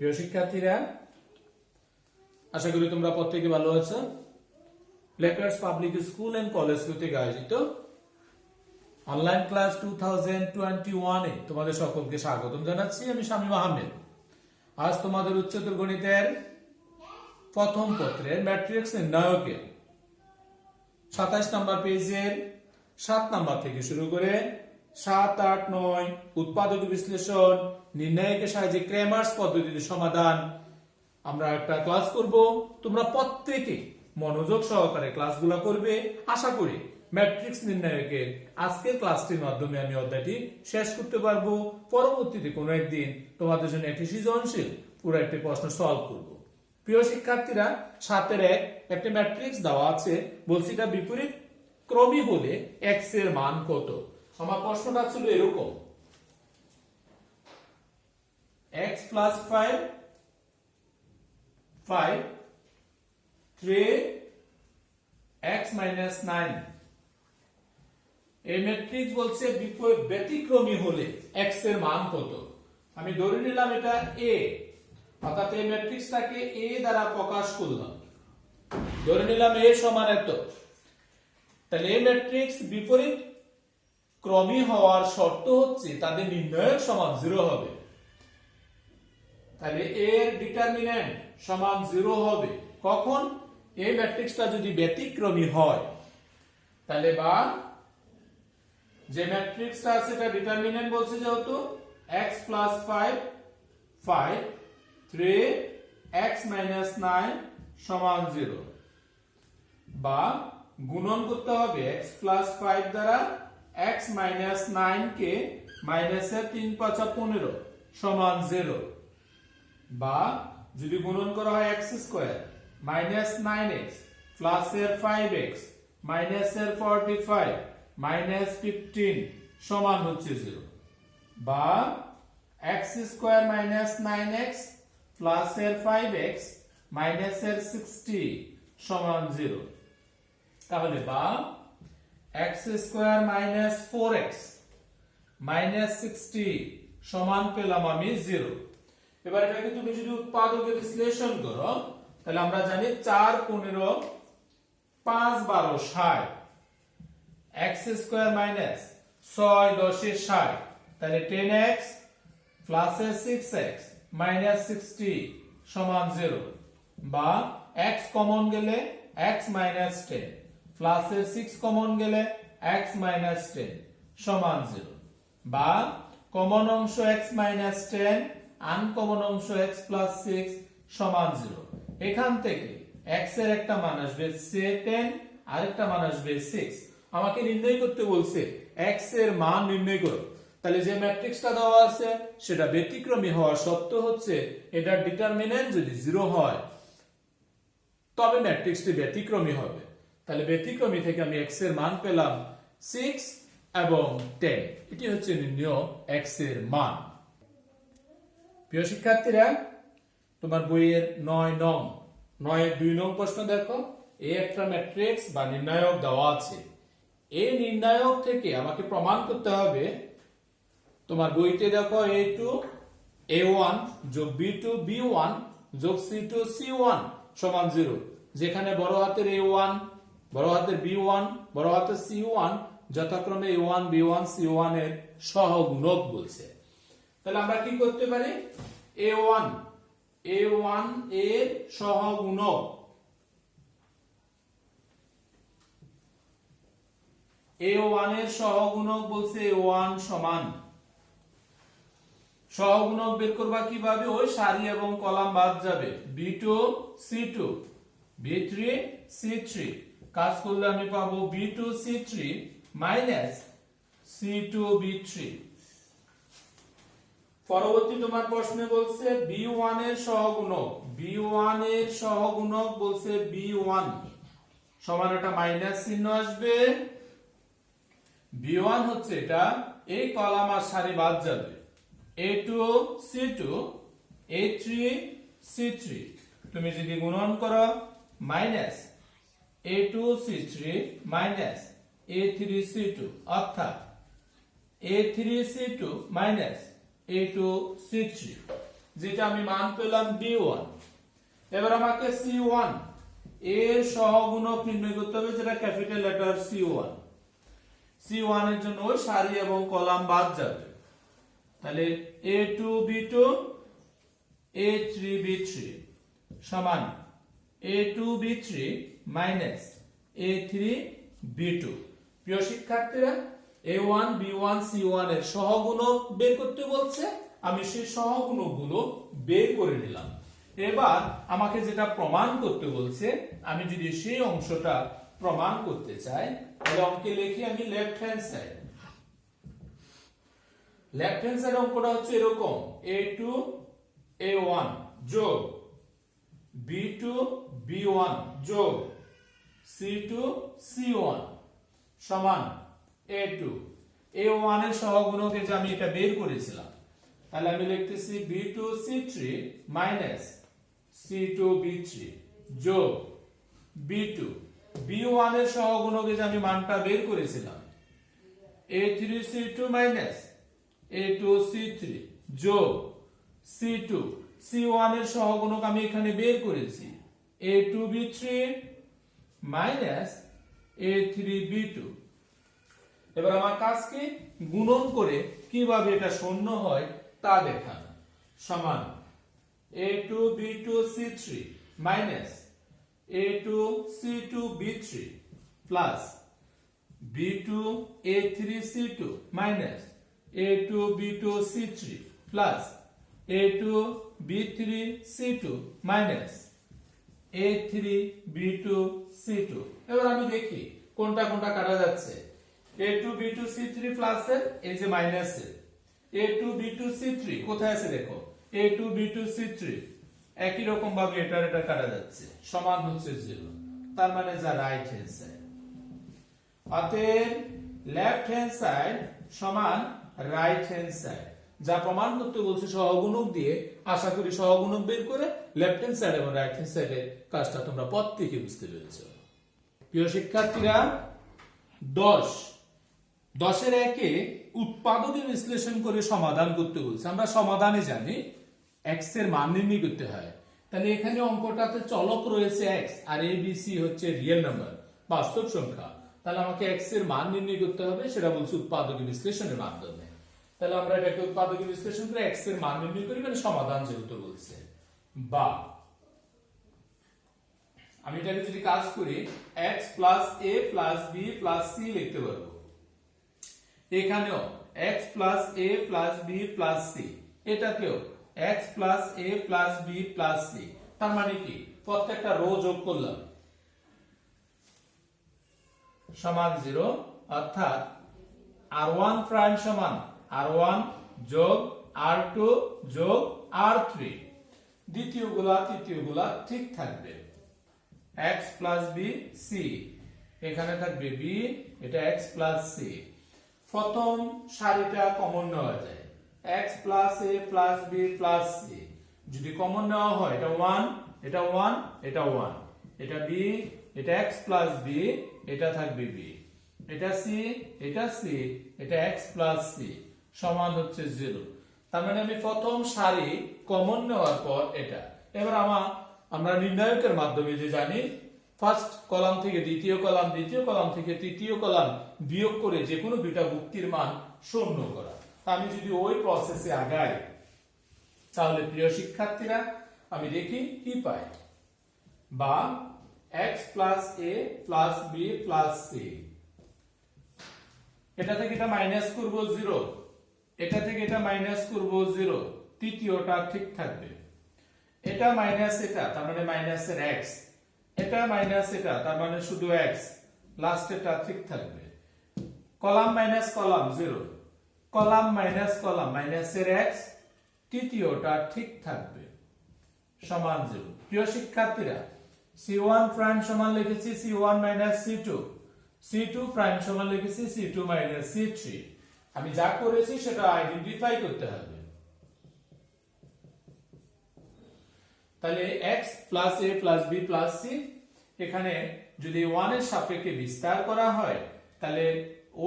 প্রিয় শিক্ষার্থীরা, আশা করি তোমরা প্রত্যেকে ভালো আছো। Lakers public school and college কর্তৃক আয়োজিত অনলাইন ক্লাস 2021 এ তোমাদের সকলকে স্বাগতম জানাচ্ছি। আমি শামীম আহমেদ। আজ তোমাদের উচ্চতর গণিতের প্রথম পত্রের ম্যাট্রিক্স নির্ণায়কের 27 নম্বর পেজের 7 নম্বর থেকে শুরু করে 7, 8, 9 উৎপাদক বিশ্লেষণ নির্ণায়কের সাহায্যে ক্রেমার্স পদ্ধতিতে সমাধান আমরা একটা ক্লাস করব। তোমরা প্রত্যেকে মনোযোগ সহকারে ক্লাসগুলো করবে। আশা করি ম্যাট্রিক্স নির্ণায়কের আজকের ক্লাসটির মাধ্যমে আমি অধ্যায়টি শেষ করতে পারবো। পরবর্তীতে কোনো একদিন তোমাদের জন্য একটি সৃজনশীল পুরো একটি প্রশ্ন সলভ করব। প্রিয় শিক্ষার্থীরা, 7-এর একটা ম্যাট্রিক্স দেওয়া আছে, বলছি এটা বিপরীত ক্রমী হলে x এর মান কত। আমার প্রশ্নটা ছিল এরকম, x plus 5 3 x minus 9 এই ম্যাট্রিক্স বলছে ব্যতিক্রমী হলে x এর মান কত। আমি ধরে নিলাম এটা a, অর্থাৎ এই ম্যাট্রিক্সটাকে a দ্বারা প্রকাশ করলাম। ধরে নিলাম a সমান এত। তাহলে এই ম্যাট্রিক্স বিপরীত ক্রমী হওয়ার শর্ত হচ্ছে তাদের নির্ণায়ক সমান 0 হবে। তাহলে এর ডিটারমিন্যান্ট সমান 0 হবে কখন? এই ম্যাট্রিক্সটা যদি ব্যতিক্রমী হয়, তাহলে বা যে ম্যাট্রিক্সটা আছে এটা ডিটারমিন্যান্ট বলছে যেহেতু x plus 5 3 x minus 9 সমান 0, বা গুণন করতে হবে x plus 5 দ্বারা x minus 9 কে মাইনাসের 3 5 15 সমান 0, বা যদি গুণন করা হয় x square minus 9x plus এর 5x মাইনাস এর 45 মাইনাস 15 সমান হচ্ছে 0, বা x square minus 9x plus এর 5x মাইনাস এর 60 সমান 0। তাহলে বা x square minus 4x minus 60 সমান পেলাম আমি 0। এবার এটাকে তুমি যদি উৎপাদকে বিশ্লেষণ করো, তাহলে আমরা জানি 4 15 5 12 60, x স্কয়ার মাইনাস 6 10 60, তাহলে 10x প্লাস 6x মাইনাস 60 সমান 0, বা x কমন গেলে x মাইনাস 10 প্লাস 6 কমন গেলে x মাইনাস 10 সমান 0, বা কমন অংশ x মাইনাস 10 আনকমন অংশ x প্লাস 6 সমান 0। এখান থেকে x এর একটা মান আসবে 10 আর একটা মান আসবে 6। আমাকে নির্ণয় করতে বলছে x এর মান নির্ণয় করো। তাহলে যে ম্যাট্রিক্সটা দেওয়া আছে সেটা ব্যতিক্রমী হওয়ার শর্ত হচ্ছে এটার ডিটারমিন্যান্ট যদি 0 হয় তবে ম্যাট্রিক্সটি ব্যতিক্রমী হবে। তাহলে ব্যতিক্রমী থেকে আমি x এর মান পেলাম 6 এবং 10। এটি হচ্ছে নির্ণয় x এর মান। প্রিয় শিক্ষার্থীরা, তোমার বইয়ের 9-এর 2 নং প্রশ্ন দেখো। এই একটা ম্যাট্রিক্স বা নির্ণায়ক দেওয়া আছে। এই নির্ণায়ক থেকে আমাকে প্রমাণ করতে হবে, তোমার বইতে দেখো a2 a1 যোগ b2 b1 যোগ c2 c1 সমান 0, যেখানে বড় হাতের a1 বড় হাতের b1 বড় হাতের c1 যথাক্রমে a1 b1 c1 এর সহগুণক বলছে। তাহলে আমরা কি করতে পারি? a1 এর সহগুণক a1 এর সহগুণক বলছে a1 সমান, সহগুণক বের করবা কিভাবে? ওই সারি এবং কলাম বাদ যাবে, b2 c2 b3 c3 কাজ করলে আমি পাবো b2 c3 minus c2 b3। পরবর্তী তোমার প্রশ্নে বলছে b1 এর সহগুণক, b1 এর সহগুণক বলছে b1 সমান একটা মাইনাস চিহ্ন আসবে। b1 হচ্ছে এটা, এই কলাম আর সারি বাদ যাবে, a2 c2 a3 c3, তুমি যদি গুণন করো minus a2 c3 minus a3 c2, অর্থাৎ a3 c2 minus a2 c3। যেটা আমি মান পেলাম b1। এবার আমাকে c1 এর সহগুণক নির্ণয় করতে হবে, যেটা ক্যাপিটাল লেটার c1। c1 এর জন্য ওই সারি এবং কলাম বাদ যাবে, তাহলে a2 b2 a3 b3 সমান a2 b3 minus a3 b2। প্রিয় শিক্ষার্থীরা, a1 b1 c1 এর সহগুণক বের করতে বলছে, আমি সেই সহগুণকগুলো বের করে নিলাম। এবার আমাকে যেটা প্রমাণ করতে বলছে, আমি যদি সেই অংশটা প্রমাণ করতে চাই, তাহলে অঙ্কে লিখি আমি left hand side. Left hand side অঙ্কটা হচ্ছে এরকম, a2 a1 যোগ b2 b1 যোগ c2 c1 সমান a2 a1 এর সহগুণকে যে আমি এটা বের করেছিলাম, তাহলে আমি লিখতেছি b2 c3 minus c2 b3 যোগ b2 b1 এর সহগুণকে যে আমি মানটা বের করেছিলাম a3 c2 minus a2 c3 যোগ c2 c1 এর সহগুণক আমি এখানে বের করেছি a2 b3 minus a3 b2। এবার আমার কাজকে গুণন করে কিভাবে এটা শূন্য হয় তা দেখানো। সমান a2 b2 c3 minus a2 c2 b3 plus b2 a3 c2 minus a2 b2 c3 plus a2 b3 c2 minus a3 b2 c2। এবার আমি দেখি কোনটা কোনটা কাটা যাচ্ছে। a2 b2 c3 প্লাস এর এই যে মাইনাস এর a2 b2 c3 কোথায় আছে দেখো, a2 b2 c3 একই রকম ভাবে এটা কাটা যাচ্ছে, সমান হচ্ছে 0, তার মানে যা রাইট হ্যান্ড সাইড। অতএব লেফট হ্যান্ড সাইড সমান রাইট হ্যান্ড সাইড। যা প্রমাণ করতে বলছে সহগুণক দিয়ে, আশা করি সহগুণক বের করে লেফট হ্যান্ড সাইড এবং রাইট হ্যান্ড সাইডের কাজটা তোমরা প্রত্যেকে বুঝতে পেরেছো। প্রিয় শিক্ষার্থীরা, 10 একে উৎপাদকে বিশ্লেষণ করে সমাধান করতে বলছে। আমরা সমাধানে জানি x এর মান নির্ণয় করতে হয়, তাহলে এখানে অঙ্কটাতে চলক রয়েছে x আর a b c হচ্ছে রিয়েল নাম্বার, বাস্তব সংখ্যা। তাহলে আমাকে x এর মান নির্ণয় করতে হবে, সেটা বলছে উৎপাদকে বিশ্লেষণের মাধ্যমে। তাহলে আমরা এটাকে উৎপাদকে বিশ্লেষণ করে x এর মান নির্ণয় করি, মানে সমাধান যেহেতু বলছে। বা আমি এটাকে যদি কাজ করি x plus a plus b plus c লিখতে পারবো। এখানেও x plus a plus b plus c, এটাকেও x plus a plus b plus c। তার মানে কি, প্রত্যেকটা রো যোগ করলাম সমান 0, অর্থাৎ r1 প্রাইম সমান r1 যোগ r2 যোগ r3। দ্বিতীয় গুলা তৃতীয় গুলা ঠিক থাকবে। x প্লাস b c, এখানে থাকবে b, এটা x প্লাস c। প্রথম সারিটা কমন নেওয়া যায়, x plus a plus b plus c। যদি কমন নেওয়া হয়, এটা 1 এটা 1 এটা 1, এটা b, এটা x প্লাস b, এটা থাকবে b, এটা c এটা c, এটা x প্লাস c সমান হচ্ছে 0। তার মানে আমি প্রথম সারি কমন নেওয়ার পর এটা। এবার আমরা নির্ণায়কের মাধ্যমে যে জানি, ফার্স্ট কলাম থেকে দ্বিতীয় কলাম, দ্বিতীয় কলাম থেকে তৃতীয় কলাম বিয়োগ করে যে কোনো দুইটা ভুক্তির মান শূন্য করা। আমি যদি ওই প্রসেসে আগাই, তাহলে প্রিয় শিক্ষার্থীরা আমি দেখি কি পাই। বা x plus a plus b plus c, এটা থেকে এটা মাইনাস করব 0, এটা থেকে এটা মাইনাস করব 0, তৃতীয়টা ঠিক থাকবে। এটা মাইনাস এটা, তার মানে মাইনাসের x, এটা মাইনাস এটা, তার মানে শুধু x, লাস্টেরটা ঠিক থাকবে। Column minus column 0, column minus column মাইনাসের x, তৃতীয়টা ঠিক থাকবে সমান 0। প্রিয় শিক্ষার্থীরা, c1 প্রাইম সমান লিখেছি c1 minus c2, c2 prime সমান লিখেছি c2 মাইনাস c3। আমি যা করেছি সেটা আইডেন্টিফাই করতে হবে। তাহলে x plus a plus b plus c, এখানে যদি 1 এর সাপেক্ষে বিস্তার করা হয়, তাহলে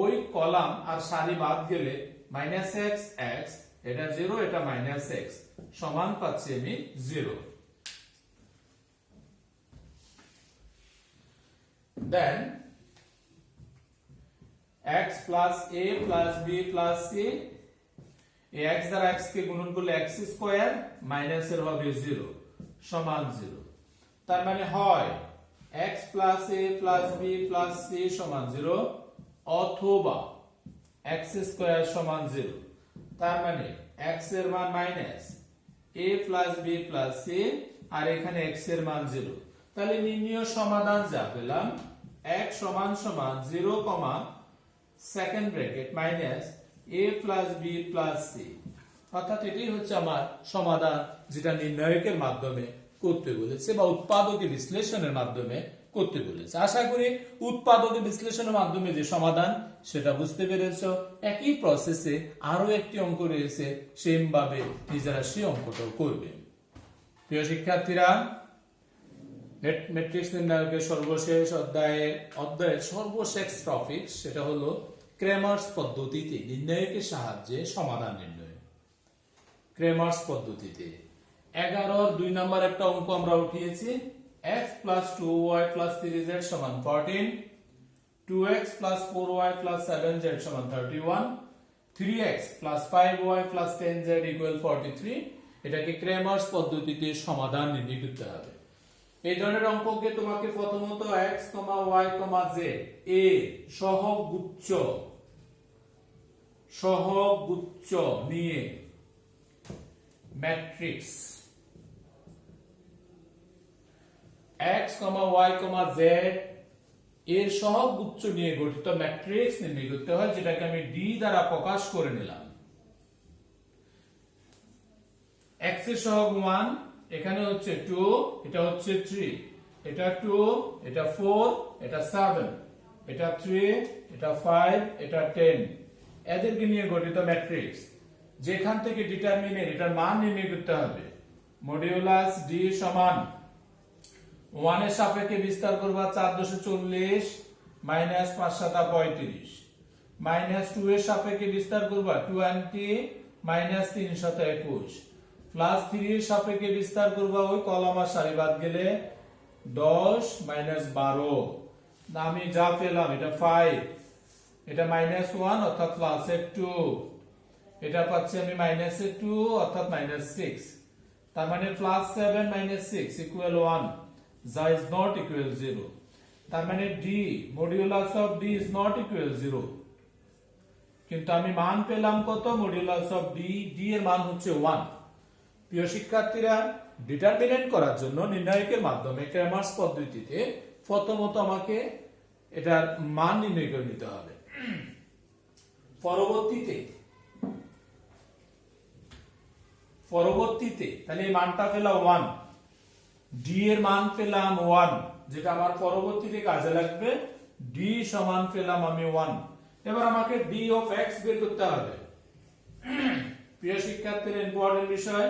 ওই কলাম আর সারি বাদ গেলে মাইনাস x x এটা 0, এটা -x সমান পাচ্ছি আমি 0। দেন x plus a plus b plus c, এই x দ্বারা x কে গুণন করলে x স্কয়ার মাইনাস এর হবে 0 সমান 0। তার মানে হয় x plus a plus b plus c সমান 0 অথবা x স্কয়ার সমান 0। তার মানে x এর মান minus a plus b plus c আর এখানে x এর মান 0। তাহলে নির্ণয় সমাধান যা পেলাম x সমান সমান 0, second bracket minus a plus b plus c, অর্থাৎ এটাই হচ্ছে আমার সমাধান যেটা নির্ণায়কের মাধ্যমে করতে বলেছে বা উৎপাদকে বিশ্লেষণের মাধ্যমে করতে বলেছে। আশা করি উৎপাদকে বিশ্লেষণের মাধ্যমে যে সমাধান সেটা বুঝতে পেরেছো। একই প্রসেসে আরো একটি অঙ্ক রয়েছে, সেম ভাবে নিজেরা সেই অঙ্কটাও করবে। প্রিয় শিক্ষার্থীরা, ম্যাট্রিক্স নির্ণায়কের সর্বশেষ অধ্যায়ের সর্বশেষ টপিক সেটা হলো ক্রেমার্স পদ্ধতিতে নির্ণায়কের সাহায্যে সমাধান নির্ণয়। ক্রেমার্স পদ্ধতিতে 11 2 নম্বর একটা অঙ্ক আমরা উঠিয়েছি। x plus 2y plus 3z সমান 14, 2x plus 4y plus 7z সমান 31, 3x plus 5y plus 10z equal 43। এটাকে ক্রেমার্স পদ্ধতিতে সমাধান নির্ণয় করতে হবে। এই ধরনের অঙ্ককে তোমাকে প্রথমত x, y, z এর সহগুচ্ছ নিয়ে ম্যাট্রিক্স x, y, z এর সহগুচ্ছ নিয়ে গঠিত ম্যাট্রিক্স নির্ণয় করতে হয়, যেটাকে আমি D দ্বারা প্রকাশ করে নিলাম। x এর সহগ 1, এখানে হচ্ছে 2, এটা হচ্ছে 3, এটা 2, এটা 4, এটা 7, এটা 3, এটা 5, এটা 10, এদেরকে নিয়ে গঠিত ম্যাট্রিক্স, যেখান থেকে ডিটারমিনেন্ট এটার মান নির্ণয় করতে হবে। মডিউলাস D সমান 1 এর সাপেক্ষে বিস্তার করবা 440 মাইনাস 5 7 35, মাইনাস 2 এর সাপেক্ষে বিস্তার করবা 20 মাইনাস 3 7 21, প্লাস 3 এর সাপেক্ষে বিস্তার করবা ওই কলম আর সারি বাদ গেলে 10 মাইনাস 12, আমি যা পেলাম এটা 5, এটা মাইনাস 1 অর্থাৎ প্লাস এর 2, এটা পাচ্ছি আমি মাইনাস এর 2 অর্থাৎ মাইনাস 6। তার মানে প্লাস 7 মাইনাস 6 ইকুয়াল 1, যা ইজ নট ইকুয়াল 0। তার মানে d modulus of d is not equal 0, কিন্তু আমি মান পেলাম কত? মডিউলাস অফ d, d এর মান হচ্ছে 1। প্রিয় শিক্ষার্থীরা, ডিটারমিনেন্ট করার জন্য নির্ণায়কের মাধ্যমে ক্রেমার্স পদ্ধতিতে প্রথমত আমাকে এটার মান নির্ণয় করে নিতে হবে। পরবর্তীতে তাহলে এই মানটা পেলাম 1, d এর মান পেলাম 1, যেটা আমার পরবর্তীতে কাজে লাগবে। d সমান পেলাম আমি 1। এবার আমাকে d অফ x বের করতে হবে। প্রিয় শিক্ষার্থীরা, ইম্পর্টেন্ট বিষয়,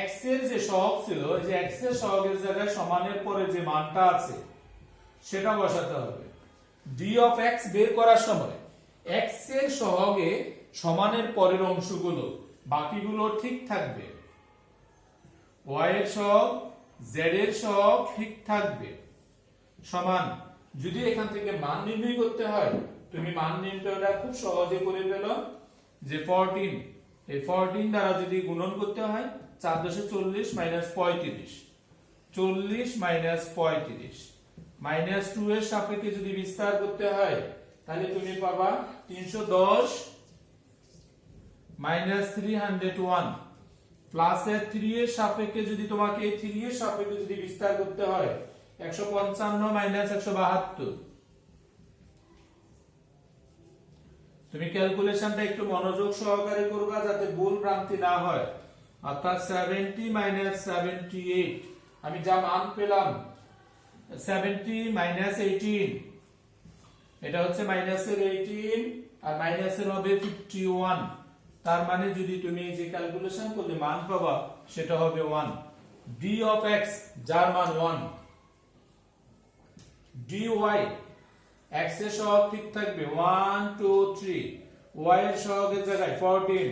x এর যে সহগ ছিল, যে x এর সহগের জায়গায় সমানের পরে যে মানটা আছে সেটা বসাতে হবে। d অফ x বের করার সময় x এর সহগে সমানের পরের অংশগুলো বাকিগুলো ঠিক থাকবে, y এর সহগ z এর সহগ ঠিক থাকবে সমান। যদি এখান থেকে মান নির্ণয় করতে হয়, তুমি মান নির্ণয়টা খুব সহজে করে পেলো যে 14, এই 14 দ্বারা যদি গুণন করতে হয় 440 মাইনাস 35, 40 মাইনাস 35, মাইনাস 2 এর সাপেক্ষে যদি বিস্তার করতে হয় তাহলে তুমি পাবা 310 মাইনাস 301, প্লাস এর 3 এর সাপেক্ষে যদি তোমাকে এই 3 এর সাপেক্ষে যদি বিস্তার করতে হয় 155 মাইনাস 172। তুমি ক্যালকুলেশনটা একটু মনোযোগ সহকারে করবা যাতে ভুল ভ্রান্তি না হয়। অর্থাৎ 70 মাইনাস 78, আমি যা মান পেলাম 70 মাইনাস 18, এটা হচ্ছে মাইনাসের 18 আর মাইনাসের হবে 51। তার মানে যদি তুমি যে ক্যালকুলেশন করলে মান পাবা সেটা হবে 1। d অফ x যার মান 1, dy x এর সহগ ঠিক থাকবে 1 2 3, y এর সহগের জায়গায় 14,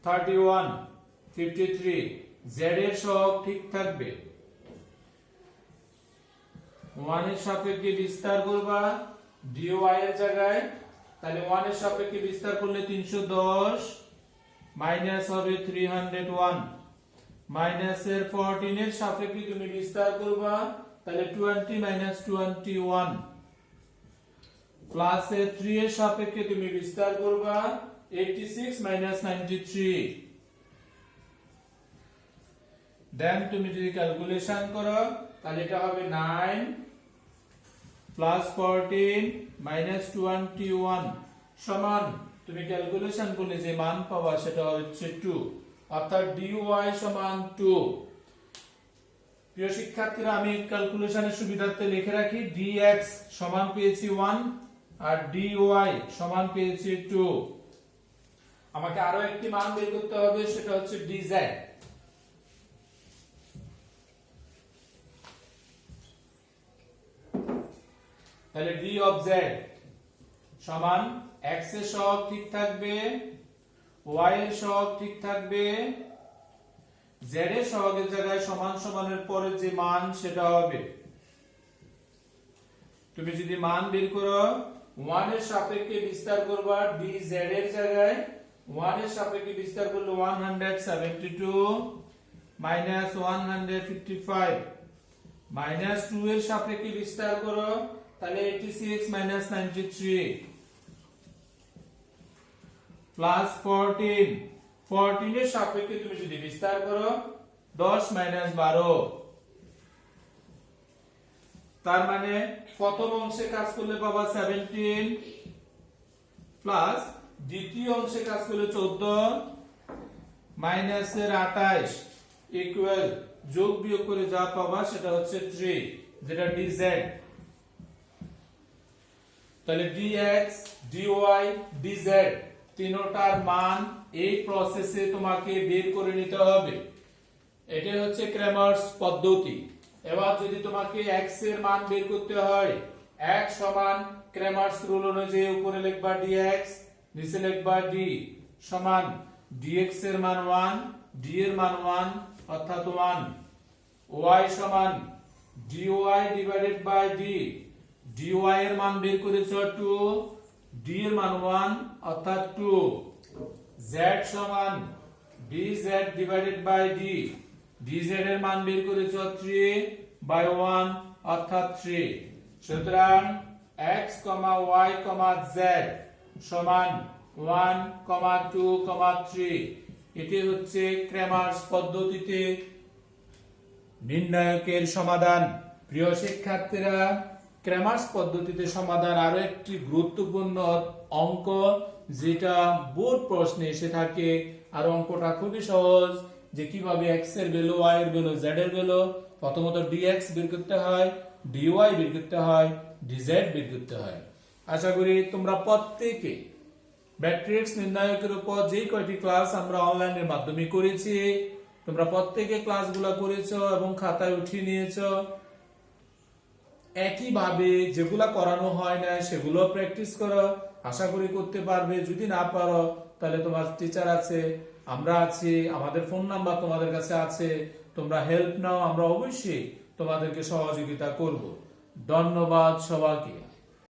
31, 53, z এর সহগ ঠিক থাকবে। 1 এর সাপেক্ষে বিস্তার করবা dy এর জায়গায়, তাহলে 1 এর সাপেক্ষে বিস্তার করলে 310 মাইনাস হবে 301, মাইনাস এর 14 এর সাপেক্ষে তুমি বিস্তার করবা, তাহলে 20 মাইনাস 21, প্লাস এর 3 এর সাপেক্ষে তুমি বিস্তার করবা 86 মাইনাস 93, দেন তুমি যদি ক্যালকুলেশন করো তাহলে এটা হবে 9 প্লাস 14 মাইনাস 21 সমান তুমি ক্যালকুলেশন করলে যে মান পাবা সেটা হচ্ছে 2, অর্থাৎ dy সমান 2। প্রিয় শিক্ষার্থীরা, আমি ক্যালকুলেশনের সুবিধার্থে লিখে রাখি dx সমান পেয়েছি 1 আর dy সমান পেয়েছি 2। আমাকে আরো একটি মান বের করতে হবে, সেটা হচ্ছে dz। তাহলে d of z সমান x এর সহগ ঠিক থাকবে, y এর সহগ ঠিক থাকবে, z এর সহগের জায়গায় সমান সমানের পরে যে মান সেটা হবে। তুমি যদি মান বের করো 1 এর সাপেক্ষে বিস্তার করবা dz এর জায়গায়, 1 এর সাপেক্ষে বিস্তার করলে 172 মাইনাস 155, মাইনাস 2 এর সাপেক্ষে বিস্তার করো তাহলে 86 মাইনাস 93, প্লাস 14 এর সাপেক্ষে তুমি যদি বিস্তার করো 10 মাইনাস 12, তার মানে প্রথম অংশে কাজ করলে পাবা 17 প্লাস দ্বিতীয় অংশে কাজ করলে 14 মাইনাস এর 28 ইকুয়াল যোগ বিয়োগ করে যা পাবা সেটা হচ্ছে 3, যেটা dz। তাহলে dx dy dz তিনটার মান এই প্রসেসে তোমাকে বের করে নিতে হবে। এটা হচ্ছে ক্র্যামার্স পদ্ধতি। এবার যদি তোমাকে x এর মান বের করতে হয়, x সমান ক্র্যামার্স রুল অনুযায়ী উপরে লিখবা dx, নিচে লিখবা d সমান dx এর মান 1, d এর মান 1 অর্থাৎ 1, y সমান dy divided by d, dy এর মান বের করেছো 2, d এর মান 1 অর্থাৎ 2, z সমান dz divided by d, dz এর মান বের করেছো 3 বাই 1 অর্থাৎ 3। সুতরাং x, y, z সমান 1, 2, 3। এটি হচ্ছে ক্র্যামার্স পদ্ধতিতে নির্ণায়কের সমাধান। প্রিয় শিক্ষার্থীরা, ক্র্যামার্স পদ্ধতিতে সমাধান আরো একটি গুরুত্বপূর্ণ অঙ্ক, যেটা বোর্ড প্রশ্নে এসে থাকে। আর অঙ্কটা খুবই সহজ, যে কিভাবে x এর ভ্যালু, y এর ভ্যালু, z এর ভ্যালু, প্রথমত dx বের করতে হয়, dy বের করতে হয়, dz বের করতে হয়। আশা করি তোমরা প্রত্যেকে ম্যাট্রিক্স নির্ণায়কের উপর যে কয়টি ক্লাস আমরা অনলাইনের মাধ্যমে করেছি, তোমরা প্রত্যেকে ক্লাসগুলো করেছো এবং খাতায় উঠিয়ে নিয়েছো। একইভাবে যেগুলা করানো হয় না সেগুলো প্র্যাকটিস করো, আশা করি করতে পারবে। যদি না পারো তাহলে তোমার টিচার আছে, আমরা আছি, আমাদের ফোন নাম্বার তোমাদের কাছে আছে, তোমরা হেল্প নাও, আমরা অবশ্যই তোমাদেরকে সহযোগিতা করব। ধন্যবাদ সবাইকে।